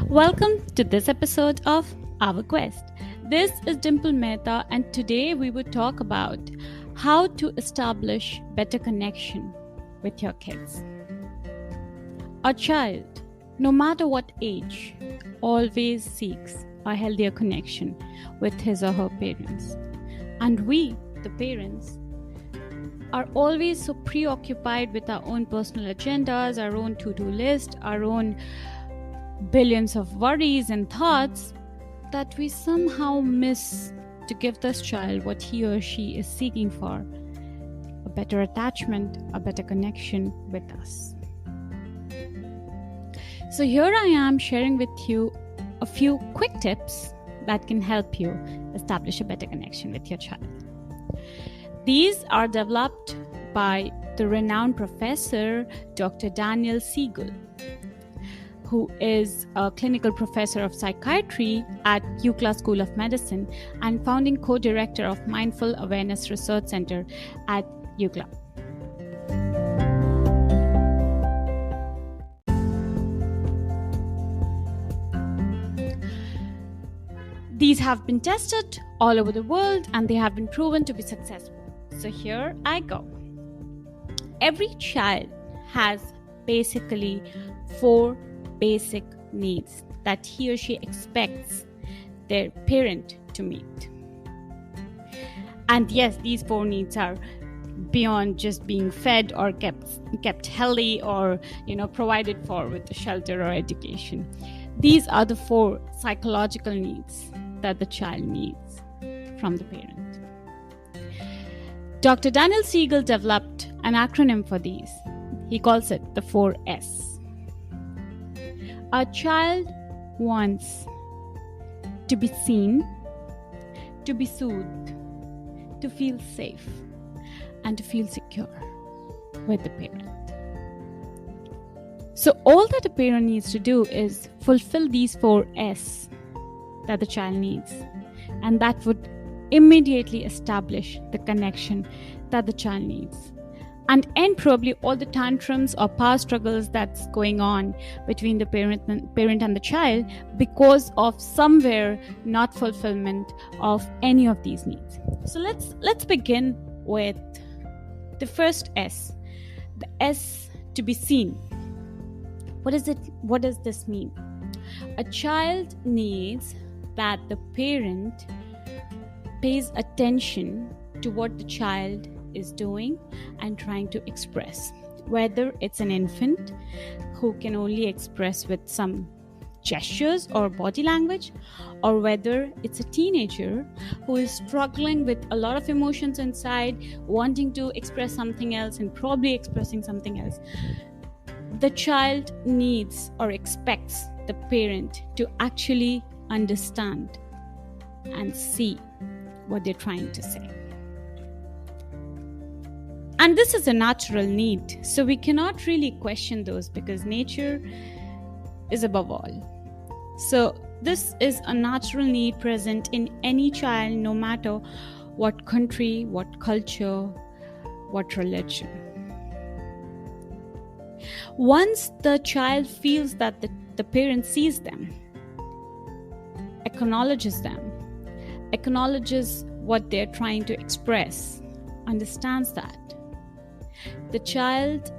Welcome to this episode of Our Quest. This is Dimple Mehta, and today we would talk about how to establish better connection with your kids. A child, no matter what age, always seeks a healthier connection with his or her parents. And we, the parents, are always so preoccupied with our own personal agendas, our own to-do list, our own billions of worries and thoughts that we somehow miss to give this child what he or she is seeking for: a better attachment, a better connection with us. So here I am sharing with you a few quick tips that can help you establish a better connection with your child. These are developed by the renowned professor Dr. Daniel Siegel, who is a clinical professor of psychiatry at UCLA School of Medicine and founding co-director of Mindful Awareness Research Center at UCLA. These have been tested all over the world and they have been proven to be successful. So here I go. Every child has basically 4 basic needs that he or she expects their parent to meet. And yes, these 4 needs are beyond just being fed or kept healthy or provided for with the shelter or education. These are the 4 psychological needs that the child needs from the parent. Dr. Daniel Siegel developed an acronym for these. He calls it the 4S. A child wants to be seen, to be soothed, to feel safe, and to feel secure with the parent. So all that a parent needs to do is fulfill these 4S that the child needs, and that would immediately establish the connection that the child needs and end probably all the tantrums or power struggles that's going on between the parent and the child because of somewhere not fulfillment of any of these needs. So let's begin with the first S, the S, to be seen. What is it? What does this mean? A child needs that the parent pays attention to what the child is doing and trying to express, whether it's an infant who can only express with some gestures or body language, or whether it's a teenager who is struggling with a lot of emotions inside, wanting to express something else and probably expressing something else. The child needs or expects the parent to actually understand and see what they're trying to say. And this is a natural need, so we cannot really question those because nature is above all. So this is a natural need present in any child, no matter what country, what culture, what religion. Once the child feels that the parent sees them, acknowledges them, acknowledges what they're trying to express, understands that, the child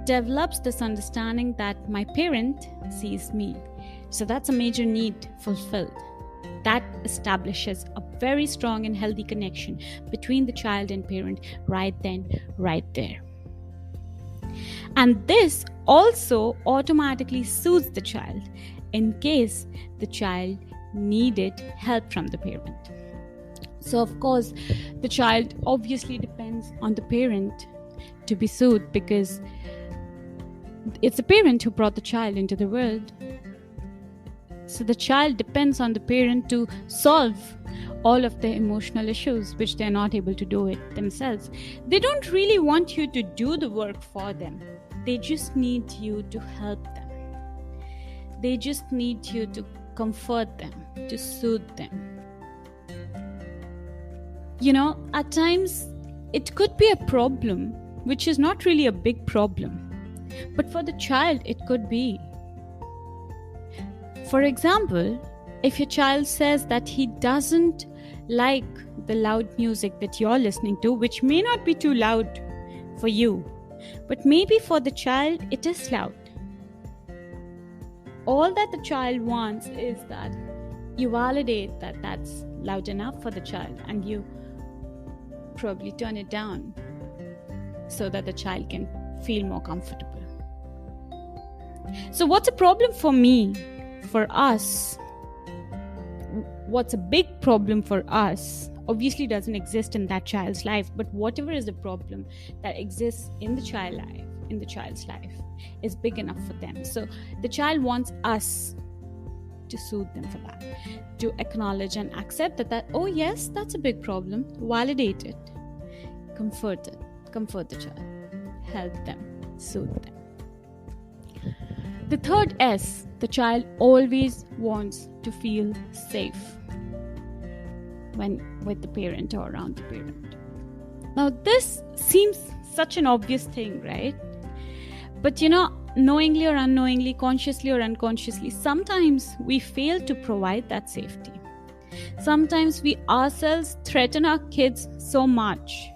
develops this understanding that my parent sees me. So that's a major need fulfilled. That establishes a very strong and healthy connection between the child and parent right then, right there. And this also automatically soothes the child in case the child needed help from the parent. So of course, the child obviously depends on the parent to be soothed because it's the parent who brought the child into the world. So the child depends on the parent to solve all of their emotional issues, which they're not able to do it themselves. They don't really want you to do the work for them. They just need you to help them. They just need you to comfort them, to soothe them. At times it could be a problem, which is not really a big problem. But for the child, it could be. For example, if your child says that he doesn't like the loud music that you're listening to, which may not be too loud for you, but maybe for the child it is loud. All that the child wants is that you validate that that's loud enough for the child, and you probably turn it down so that the child can feel more comfortable. So what's a problem for me, for us? What's a big problem for us obviously doesn't exist in that child's life, but whatever is the problem that exists in the child's life is big enough for them. So the child wants us to soothe them for that, to acknowledge and accept that oh yes, that's a big problem, validate it, comfort the child, help them, soothe them. The third S, the child always wants to feel safe when with the parent or around the parent. Now this seems such an obvious thing, right? But knowingly or unknowingly, consciously or unconsciously, sometimes we fail to provide that safety. Sometimes we ourselves threaten our kids so much.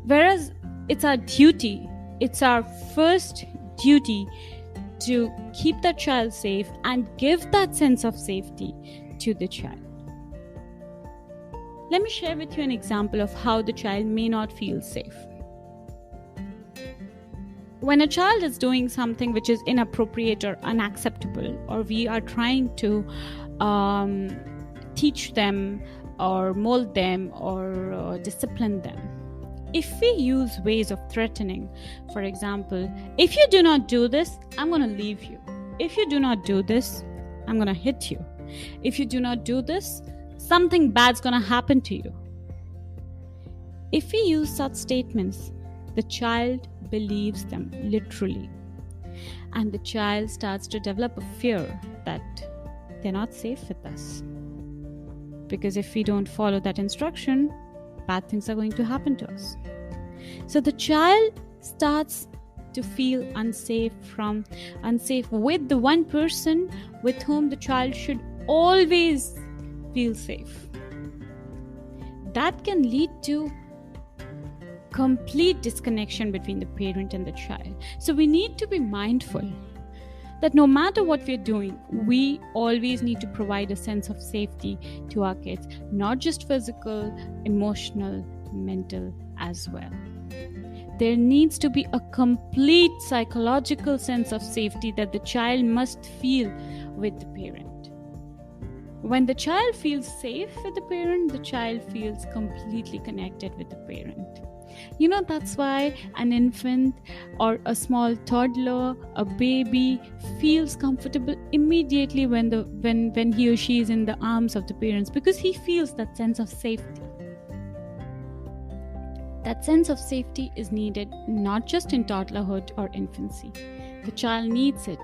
Whereas it's our duty, it's our first duty to keep that child safe and give that sense of safety to the child. Let me share with you an example of how the child may not feel safe. When a child is doing something which is inappropriate or unacceptable, or we are trying to teach them or mold them or discipline them, if we use ways of threatening, for example, if you do not do this, I'm going to leave you. If you do not do this, I'm going to hit you. If you do not do this, something bad's going to happen to you. If we use such statements, the child believes them literally. And the child starts to develop a fear that they're not safe with us. Because if we don't follow that instruction, bad things are going to happen to us. So the child starts to feel unsafe with the one person with whom the child should always feel safe. That can lead to complete disconnection between the parent and the child. So we need to be mindful that no matter what we're doing, we always need to provide a sense of safety to our kids, not just physical, emotional, mental as well. There needs to be a complete psychological sense of safety that the child must feel with the parent. When the child feels safe with the parent, the child feels completely connected with the parent. That's why an infant or a small toddler, a baby, feels comfortable immediately when he or she is in the arms of the parents, because he feels that sense of safety. That sense of safety is needed not just in toddlerhood or infancy. The child needs it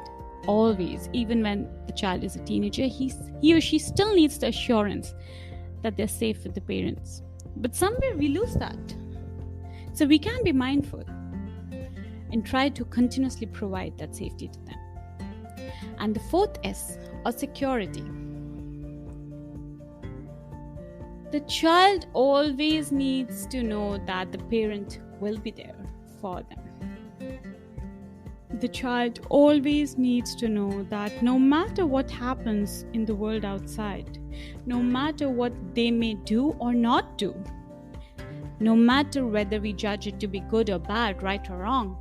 always. Even when the child is a teenager, he or she still needs the assurance that they're safe with the parents. But somewhere we lose that. So we can be mindful and try to continuously provide that safety to them. And the fourth S, or security. The child always needs to know that the parent will be there for them. The child always needs to know that no matter what happens in the world outside, no matter what they may do or not do, no matter whether we judge it to be good or bad, right or wrong,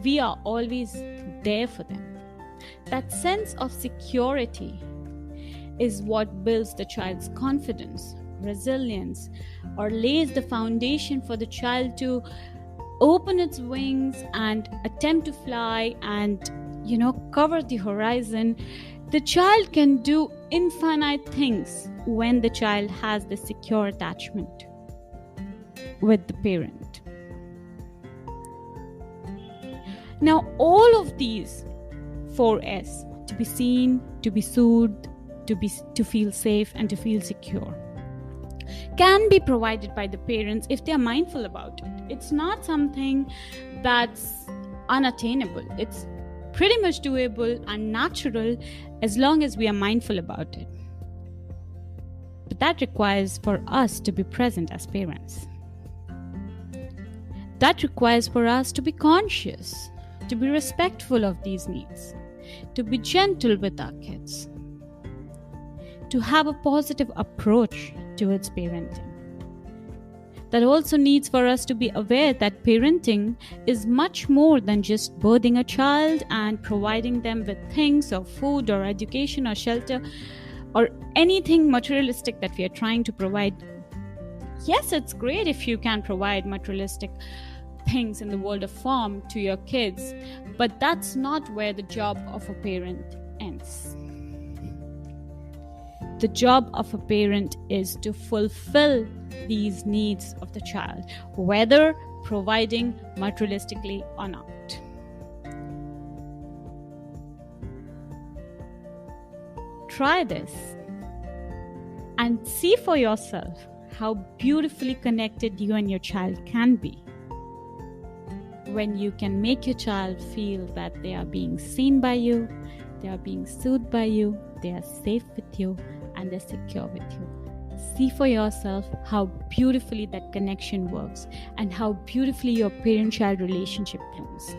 we are always there for them. That sense of security is what builds the child's confidence, resilience, or lays the foundation for the child to open its wings and attempt to fly and, cover the horizon. The child can do infinite things when the child has the secure attachment with the parent. Now, all of these 4S, to be seen, to be soothed, to feel safe, and to feel secure, can be provided by the parents if they are mindful about it. It's not something that's unattainable. It's pretty much doable and natural as long as we are mindful about it. But that requires for us to be present as parents. That requires for us to be conscious, to be respectful of these needs, to be gentle with our kids, to have a positive approach towards parenting. That also needs for us to be aware that parenting is much more than just birthing a child and providing them with things or food or education or shelter or anything materialistic that we are trying to provide. Yes, it's great if you can provide materialistic things in the world of form to your kids, but that's not where the job of a parent ends. The job of a parent is to fulfill these needs of the child, whether providing materialistically or not. Try this and see for yourself how beautifully connected you and your child can be when you can make your child feel that they are being seen by you, they are being soothed by you, they are safe with you, and they're secure with you. See for yourself how beautifully that connection works and how beautifully your parent-child relationship blooms.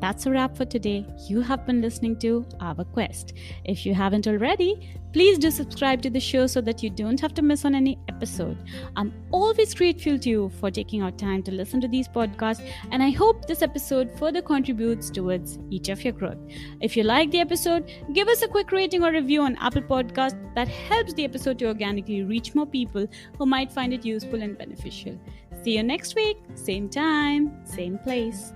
That's a wrap for today. You have been listening to Our Quest. If you haven't already, please do subscribe to the show so that you don't have to miss on any episode. I'm always grateful to you for taking our time to listen to these podcasts, and I hope this episode further contributes towards each of your growth. If you like the episode, give us a quick rating or review on Apple Podcasts. That helps the episode to organically reach more people who might find it useful and beneficial. See you next week, same time, same place.